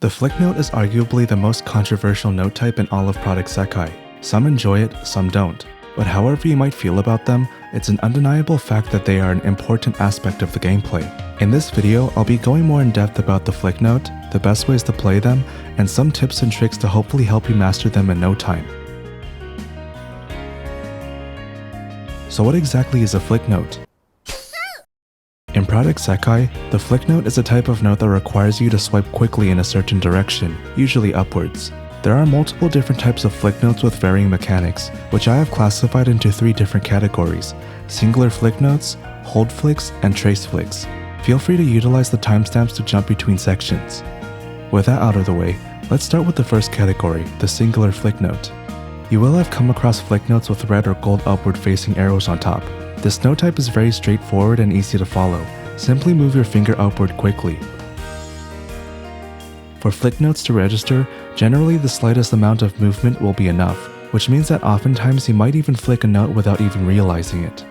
The flick note is arguably the most controversial note type in all of Project SEKAI. Some enjoy it, some don't. But however you might feel about them, it's an undeniable fact that they are an important aspect of the gameplay. In this video, I'll be going more in depth about the flick note, the best ways to play them, and some tips and tricks to hopefully help you master them in no time. So what exactly is a flick note? In Project SEKAI, the flick note is a type of note that requires you to swipe quickly in a certain direction, usually upwards. There are multiple different types of flick notes with varying mechanics, which I have classified into 3 different categories: singular flick notes, hold flicks, and trace flicks. Feel free to utilize the timestamps to jump between sections. With that out of the way, let's start with the first category, the singular flick note. You will have come across flick notes with red or gold upward facing arrows on top. This note type is very straightforward and easy to follow. Simply move your finger upward quickly. For flick notes to register, generally the slightest amount of movement will be enough, which means that oftentimes you might even flick a note without even realizing it.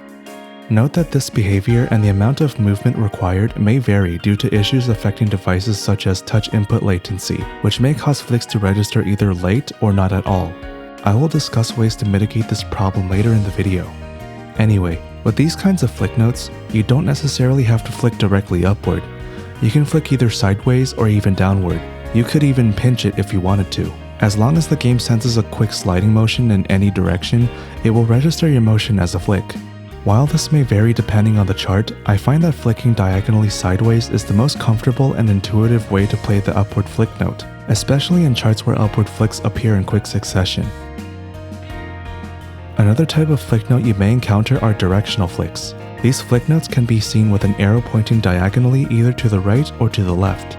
Note that this behavior and the amount of movement required may vary due to issues affecting devices such as touch input latency, which may cause flicks to register either late or not at all. I will discuss ways to mitigate this problem later in the video. Anyway, with these kinds of flick notes, you don't necessarily have to flick directly upward. You can flick either sideways or even downward. You could even pinch it if you wanted to. As long as the game senses a quick sliding motion in any direction, it will register your motion as a flick. While this may vary depending on the chart, I find that flicking diagonally sideways is the most comfortable and intuitive way to play the upward flick note, especially in charts where upward flicks appear in quick succession. Another type of flick note you may encounter are directional flicks. These flick notes can be seen with an arrow pointing diagonally either to the right or to the left.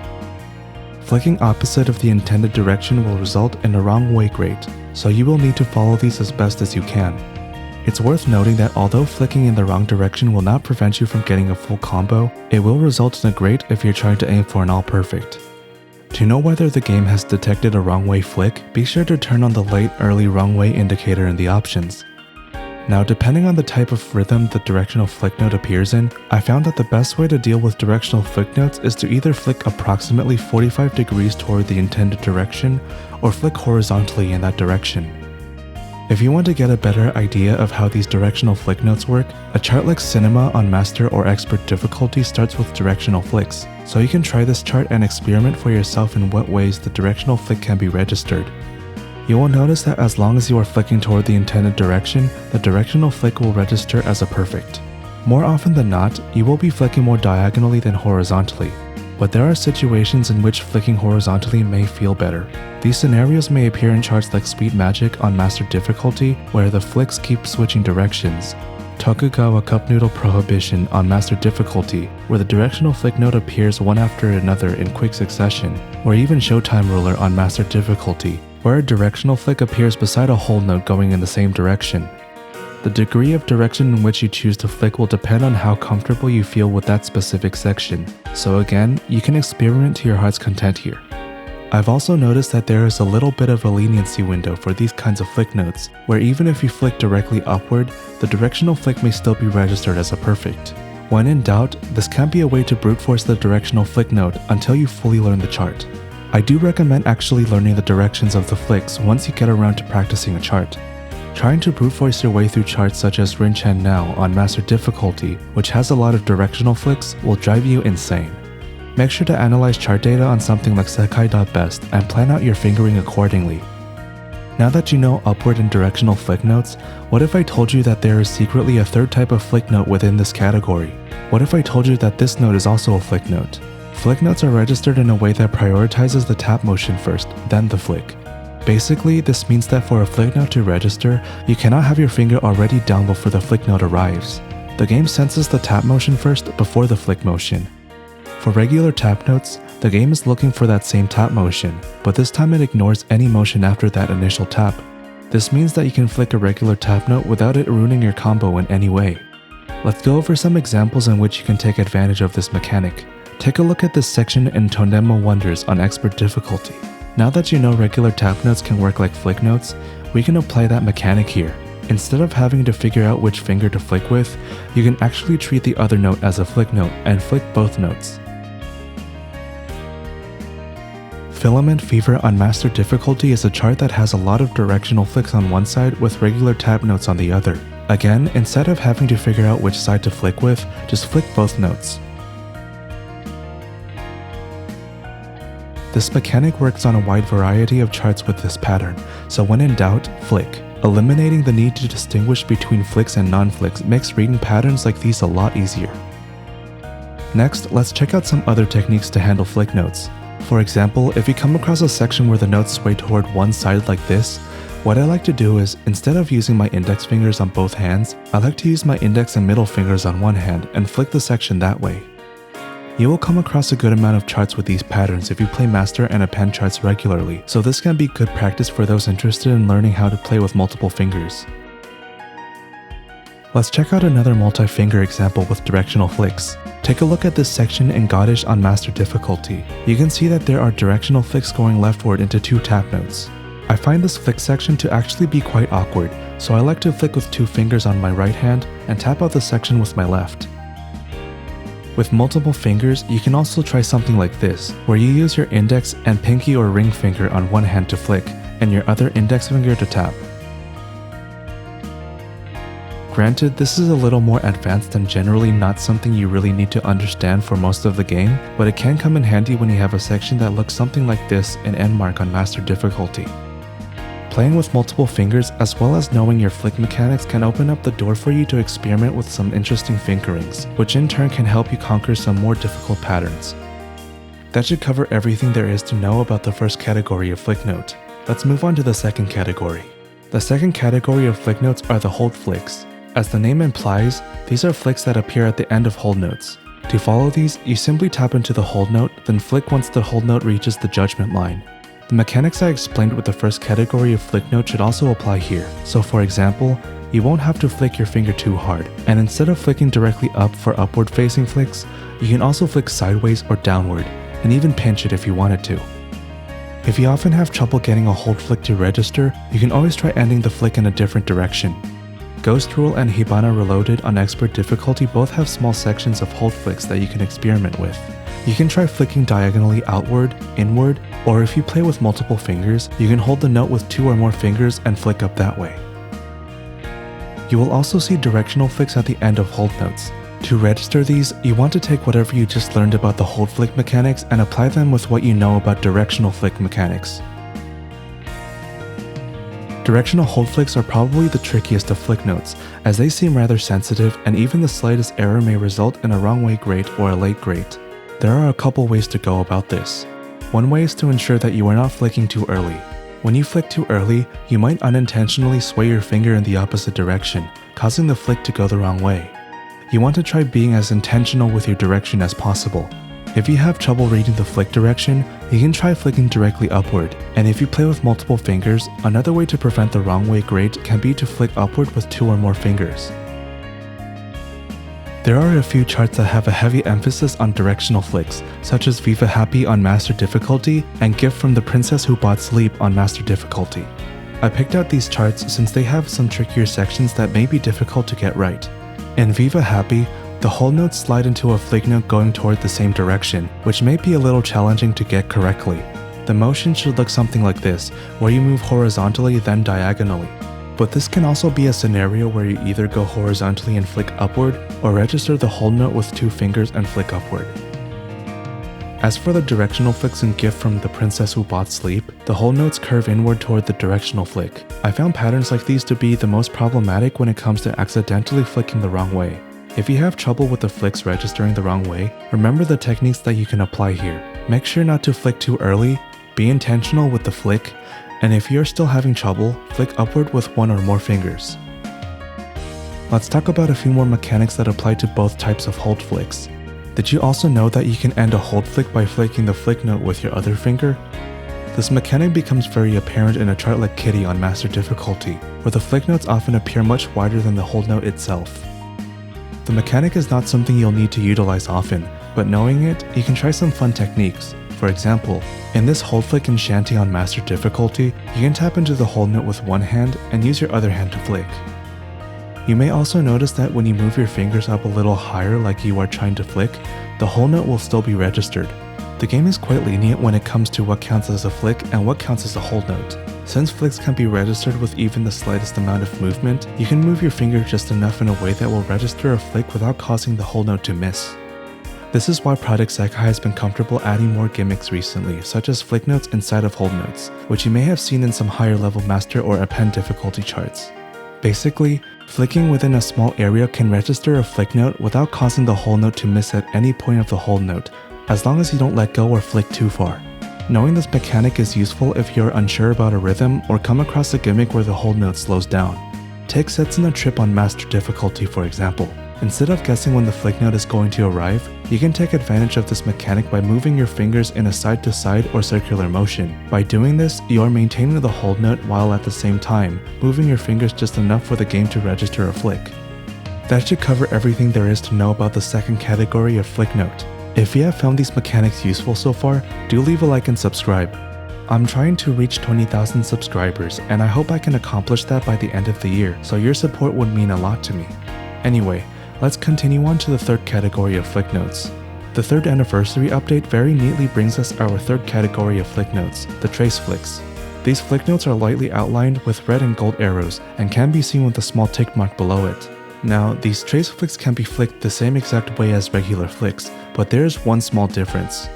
Flicking opposite of the intended direction will result in a wrong way grade, so you will need to follow these as best as you can. It's worth noting that although flicking in the wrong direction will not prevent you from getting a full combo, it will result in a grade if you're trying to aim for an all-perfect. To know whether the game has detected a wrong way flick, be sure to turn on the late early wrong way indicator in the options. Now, depending on the type of rhythm the directional flick note appears in, I found that the best way to deal with directional flick notes is to either flick approximately 45 degrees toward the intended direction or flick horizontally in that direction. If you want to get a better idea of how these directional flick notes work, a chart like Cinema on Master or Expert difficulty starts with directional flicks, so you can try this chart and experiment for yourself in what ways the directional flick can be registered. You will notice that as long as you are flicking toward the intended direction, the directional flick will register as a perfect. More often than not, you will be flicking more diagonally than horizontally, but there are situations in which flicking horizontally may feel better. These scenarios may appear in charts like Speed Magic on Master difficulty, where the flicks keep switching directions, Tokugawa Cup Noodle Prohibition on Master difficulty, where the directional flick note appears one after another in quick succession, or even Showtime Ruler on Master difficulty, where a directional flick appears beside a whole note going in the same direction. The degree of direction in which you choose to flick will depend on how comfortable you feel with that specific section, so again, you can experiment to your heart's content here. I've also noticed that there is a little bit of a leniency window for these kinds of flick notes, where even if you flick directly upward, the directional flick may still be registered as a perfect. When in doubt, this can be a way to brute force the directional flick note until you fully learn the chart. I do recommend actually learning the directions of the flicks once you get around to practicing a chart. Trying to brute force your way through charts such as Rin Chen Now on Master difficulty, which has a lot of directional flicks, will drive you insane. Make sure to analyze chart data on something like Sekai.best and plan out your fingering accordingly. Now that you know upward and directional flick notes, what if I told you that there is secretly a third type of flick note within this category? What if I told you that this note is also a flick note? Flick notes are registered in a way that prioritizes the tap motion first, then the flick. Basically, this means that for a flick note to register, you cannot have your finger already down before the flick note arrives. The game senses the tap motion first before the flick motion. For regular tap notes, the game is looking for that same tap motion, but this time it ignores any motion after that initial tap. This means that you can flick a regular tap note without it ruining your combo in any way. Let's go over some examples in which you can take advantage of this mechanic. Take a look at this section in Tondemo-Wonderz on Expert difficulty. Now that you know regular tap notes can work like flick notes, we can apply that mechanic here. Instead of having to figure out which finger to flick with, you can actually treat the other note as a flick note and flick both notes. Filament Fever on Master Difficulty is a chart that has a lot of directional flicks on one side with regular tab notes on the other. Again, instead of having to figure out which side to flick with, just flick both notes. This mechanic works on a wide variety of charts with this pattern, so when in doubt, flick. Eliminating the need to distinguish between flicks and non-flicks makes reading patterns like these a lot easier. Next, let's check out some other techniques to handle flick notes. For example, if you come across a section where the notes sway toward one side like this, what I like to do is, instead of using my index fingers on both hands, I like to use my index and middle fingers on one hand and flick the section that way. You will come across a good amount of charts with these patterns if you play master and append charts regularly, so this can be good practice for those interested in learning how to play with multiple fingers. Let's check out another multi-finger example with directional flicks. Take a look at this section in Goddish on Master Difficulty. You can see that there are directional flicks going leftward into 2 tap notes. I find this flick section to actually be quite awkward, so I like to flick with 2 fingers on my right hand and tap out the section with my left. With multiple fingers, you can also try something like this, where you use your index and pinky or ring finger on one hand to flick, and your other index finger to tap. Granted, this is a little more advanced and generally not something you really need to understand for most of the game, but it can come in handy when you have a section that looks something like this in Endmark on Master Difficulty. Playing with multiple fingers as well as knowing your flick mechanics can open up the door for you to experiment with some interesting fingerings, which in turn can help you conquer some more difficult patterns. That should cover everything there is to know about the first category of flick note. Let's move on to the second category. The second category of flick notes are the hold flicks. As the name implies, these are flicks that appear at the end of hold notes. To follow these, you simply tap into the hold note, then flick once the hold note reaches the judgment line. The mechanics I explained with the first category of flick note should also apply here. So for example, you won't have to flick your finger too hard, and instead of flicking directly up for upward facing flicks, you can also flick sideways or downward, and even pinch it if you wanted to. If you often have trouble getting a hold flick to register, you can always try ending the flick in a different direction. Ghost Rule and HIBANA Reloaded on Expert Difficulty both have small sections of hold flicks that you can experiment with. You can try flicking diagonally outward, inward, or if you play with multiple fingers, you can hold the note with 2 or more fingers and flick up that way. You will also see directional flicks at the end of hold notes. To register these, you want to take whatever you just learned about the hold flick mechanics and apply them with what you know about directional flick mechanics. Directional hold flicks are probably the trickiest of flick notes, as they seem rather sensitive and even the slightest error may result in a wrong way grate or a late grate. There are a couple ways to go about this. One way is to ensure that you are not flicking too early. When you flick too early, you might unintentionally sway your finger in the opposite direction, causing the flick to go the wrong way. You want to try being as intentional with your direction as possible. If you have trouble reading the flick direction, you can try flicking directly upward, and if you play with multiple fingers, another way to prevent the wrong way grate can be to flick upward with 2 or more fingers. There are a few charts that have a heavy emphasis on directional flicks, such as Viva Happy on Master Difficulty and Gift from the Princess Who Bought Sleep on Master Difficulty. I picked out these charts since they have some trickier sections that may be difficult to get right. In Viva Happy, the hold notes slide into a flick note going toward the same direction, which may be a little challenging to get correctly. The motion should look something like this, where you move horizontally then diagonally. But this can also be a scenario where you either go horizontally and flick upward, or register the hold note with 2 fingers and flick upward. As for the directional flicks in Gift from the Princess Who Bought Sleep, the hold notes curve inward toward the directional flick. I found patterns like these to be the most problematic when it comes to accidentally flicking the wrong way. If you have trouble with the flicks registering the wrong way, remember the techniques that you can apply here. Make sure not to flick too early, be intentional with the flick, and if you're still having trouble, flick upward with 1 or more fingers. Let's talk about a few more mechanics that apply to both types of hold flicks. Did you also know that you can end a hold flick by flicking the flick note with your other finger? This mechanic becomes very apparent in a chart like Kitty on Master Difficulty, where the flick notes often appear much wider than the hold note itself. The mechanic is not something you'll need to utilize often, but knowing it, you can try some fun techniques. For example, in this hold flick in Shanty on Master Difficulty, you can tap into the hold note with one hand and use your other hand to flick. You may also notice that when you move your fingers up a little higher like you are trying to flick, the hold note will still be registered. The game is quite lenient when it comes to what counts as a flick and what counts as a hold note. Since flicks can be registered with even the slightest amount of movement, you can move your finger just enough in a way that will register a flick without causing the hold note to miss. This is why Project SEKAI has been comfortable adding more gimmicks recently, such as flick notes inside of hold notes, which you may have seen in some higher level master or append difficulty charts. Basically, flicking within a small area can register a flick note without causing the hold note to miss at any point of the hold note, as long as you don't let go or flick too far. Knowing this mechanic is useful if you're unsure about a rhythm or come across a gimmick where the hold note slows down. Take sets in a trip on master difficulty for example. Instead of guessing when the flick note is going to arrive, you can take advantage of this mechanic by moving your fingers in a side-to-side or circular motion. By doing this, you are maintaining the hold note while at the same time, moving your fingers just enough for the game to register a flick. That should cover everything there is to know about the second category of flick note. If you have found these mechanics useful so far, do leave a like and subscribe. I'm trying to reach 20,000 subscribers, and I hope I can accomplish that by the end of the year, so your support would mean a lot to me. Anyway, let's continue on to the third category of flick notes. The third anniversary update very neatly brings us our third category of flick notes, the trace flicks. These flick notes are lightly outlined with red and gold arrows and can be seen with a small tick mark below it. Now, these trace flicks can be flicked the same exact way as regular flicks, but there is one small difference.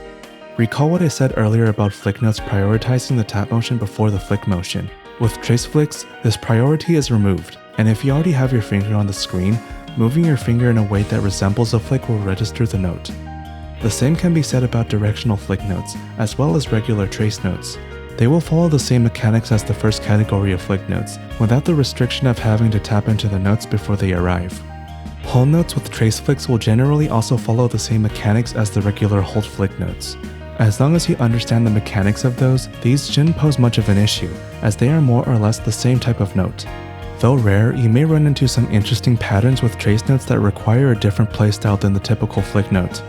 Recall what I said earlier about flick notes prioritizing the tap motion before the flick motion. With trace flicks, this priority is removed, and if you already have your finger on the screen, moving your finger in a way that resembles a flick will register the note. The same can be said about directional flick notes, as well as regular trace notes. They will follow the same mechanics as the first category of flick notes, without the restriction of having to tap into the notes before they arrive. Hold notes with trace flicks will generally also follow the same mechanics as the regular hold flick notes. As long as you understand the mechanics of those, these shouldn't pose much of an issue, as they are more or less the same type of note. Though rare, you may run into some interesting patterns with trace notes that require a different playstyle than the typical flick note.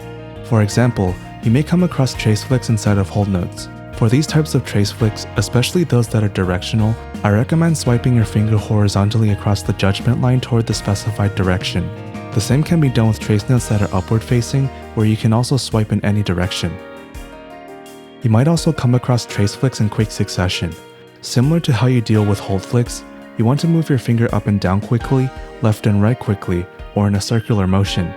For example, you may come across trace flicks inside of hold notes. For these types of trace flicks, especially those that are directional, I recommend swiping your finger horizontally across the judgment line toward the specified direction. The same can be done with trace notes that are upward facing, where you can also swipe in any direction. You might also come across trace flicks in quick succession. Similar to how you deal with hold flicks, you want to move your finger up and down quickly, left and right quickly, or in a circular motion.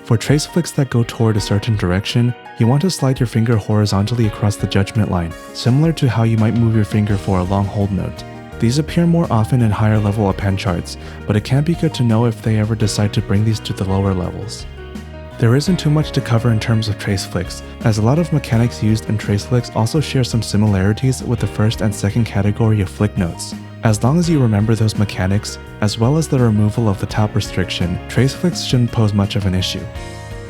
For trace flicks that go toward a certain direction, you want to slide your finger horizontally across the judgment line, similar to how you might move your finger for a long hold note. These appear more often in higher level append charts, but it can be good to know if they ever decide to bring these to the lower levels. There isn't too much to cover in terms of trace flicks, as a lot of mechanics used in trace flicks also share some similarities with the first and second category of flick notes. As long as you remember those mechanics, as well as the removal of the tap restriction, trace flicks shouldn't pose much of an issue.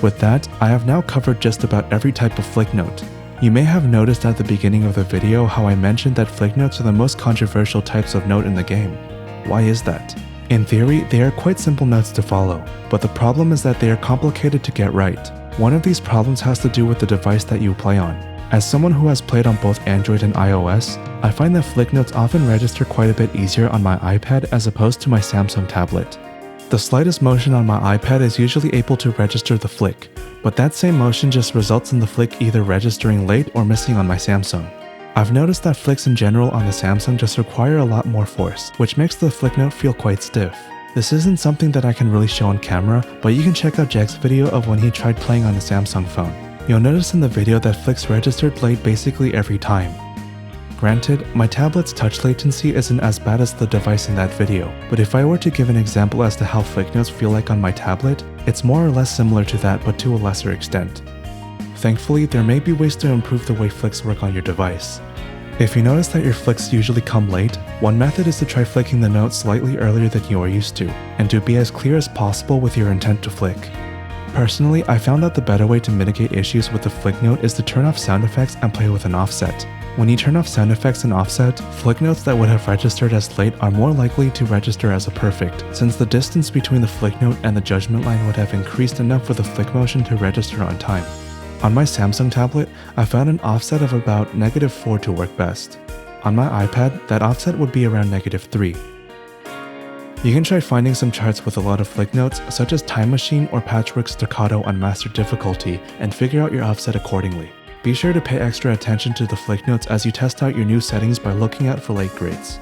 With that, I have now covered just about every type of flick note. You may have noticed at the beginning of the video how I mentioned that flick notes are the most controversial types of note in the game. Why is that? In theory, they are quite simple notes to follow, but the problem is that they are complicated to get right. One of these problems has to do with the device that you play on. As someone who has played on both Android and iOS, I find that flick notes often register quite a bit easier on my iPad as opposed to my Samsung tablet. The slightest motion on my iPad is usually able to register the flick, but that same motion just results in the flick either registering late or missing on my Samsung. I've noticed that flicks in general on the Samsung just require a lot more force, which makes the flick note feel quite stiff. This isn't something that I can really show on camera, but you can check out Jack's video of when he tried playing on a Samsung phone. You'll notice in the video that flicks registered late basically every time. Granted, my tablet's touch latency isn't as bad as the device in that video, but if I were to give an example as to how flick notes feel like on my tablet, it's more or less similar to that but to a lesser extent. Thankfully, there may be ways to improve the way flicks work on your device. If you notice that your flicks usually come late, one method is to try flicking the note slightly earlier than you are used to, and to be as clear as possible with your intent to flick. Personally, I found that the better way to mitigate issues with the flick note is to turn off sound effects and play with an offset. When you turn off sound effects and offset, flick notes that would have registered as late are more likely to register as a perfect, since the distance between the flick note and the judgment line would have increased enough for the flick motion to register on time. On my Samsung tablet, I found an offset of about -4 to work best. On my iPad, that offset would be around -3. You can try finding some charts with a lot of flick notes, such as Time Machine or Patchwork Staccato on Master difficulty, and figure out your offset accordingly. Be sure to pay extra attention to the flick notes as you test out your new settings by looking out for late grades.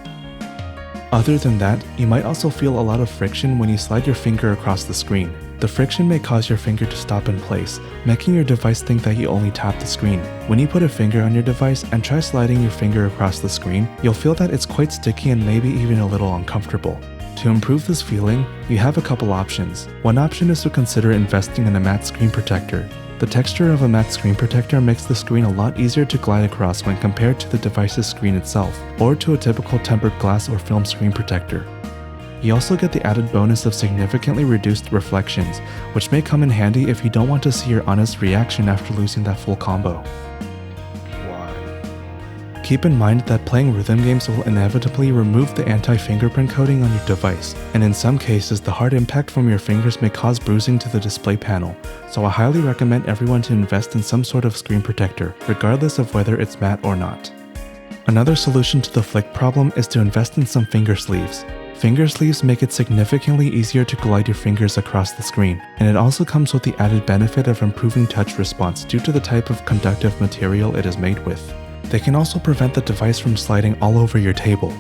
Other than that, you might also feel a lot of friction when you slide your finger across the screen. The friction may cause your finger to stop in place, making your device think that you only tap the screen. When you put a finger on your device and try sliding your finger across the screen, you'll feel that it's quite sticky and maybe even a little uncomfortable. To improve this feeling, you have a couple options. One option is to consider investing in a matte screen protector. The texture of a matte screen protector makes the screen a lot easier to glide across when compared to the device's screen itself, or to a typical tempered glass or film screen protector. You also get the added bonus of significantly reduced reflections, which may come in handy if you don't want to see your honest reaction after losing that full combo. Keep in mind that playing rhythm games will inevitably remove the anti-fingerprint coating on your device, and in some cases the hard impact from your fingers may cause bruising to the display panel, so I highly recommend everyone to invest in some sort of screen protector, regardless of whether it's matte or not. Another solution to the flick problem is to invest in some finger sleeves. Finger sleeves make it significantly easier to glide your fingers across the screen, and it also comes with the added benefit of improving touch response due to the type of conductive material it is made with. They can also prevent the device from sliding all over your table.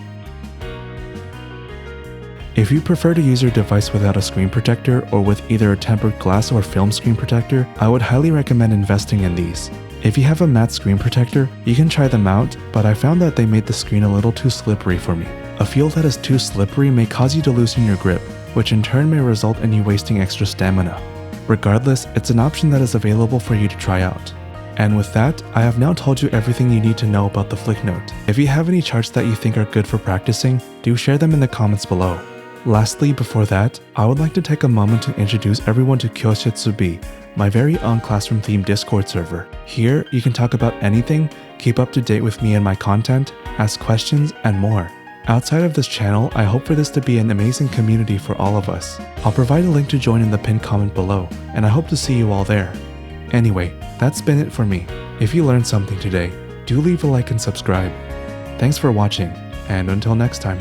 If you prefer to use your device without a screen protector or with either a tempered glass or film screen protector, I would highly recommend investing in these. If you have a matte screen protector, you can try them out, but I found that they made the screen a little too slippery for me. A feel that is too slippery may cause you to loosen your grip, which in turn may result in you wasting extra stamina. Regardless, it's an option that is available for you to try out. And with that, I have now told you everything you need to know about the flick note. If you have any charts that you think are good for practicing, do share them in the comments below. Lastly, before that, I would like to take a moment to introduce everyone to Kyoshitsubi, my very own classroom-themed Discord server. Here, you can talk about anything, keep up to date with me and my content, ask questions, and more. Outside of this channel, I hope for this to be an amazing community for all of us. I'll provide a link to join in the pinned comment below, and I hope to see you all there. Anyway, that's been it for me. If you learned something today, do leave a like and subscribe. Thanks for watching, and until next time.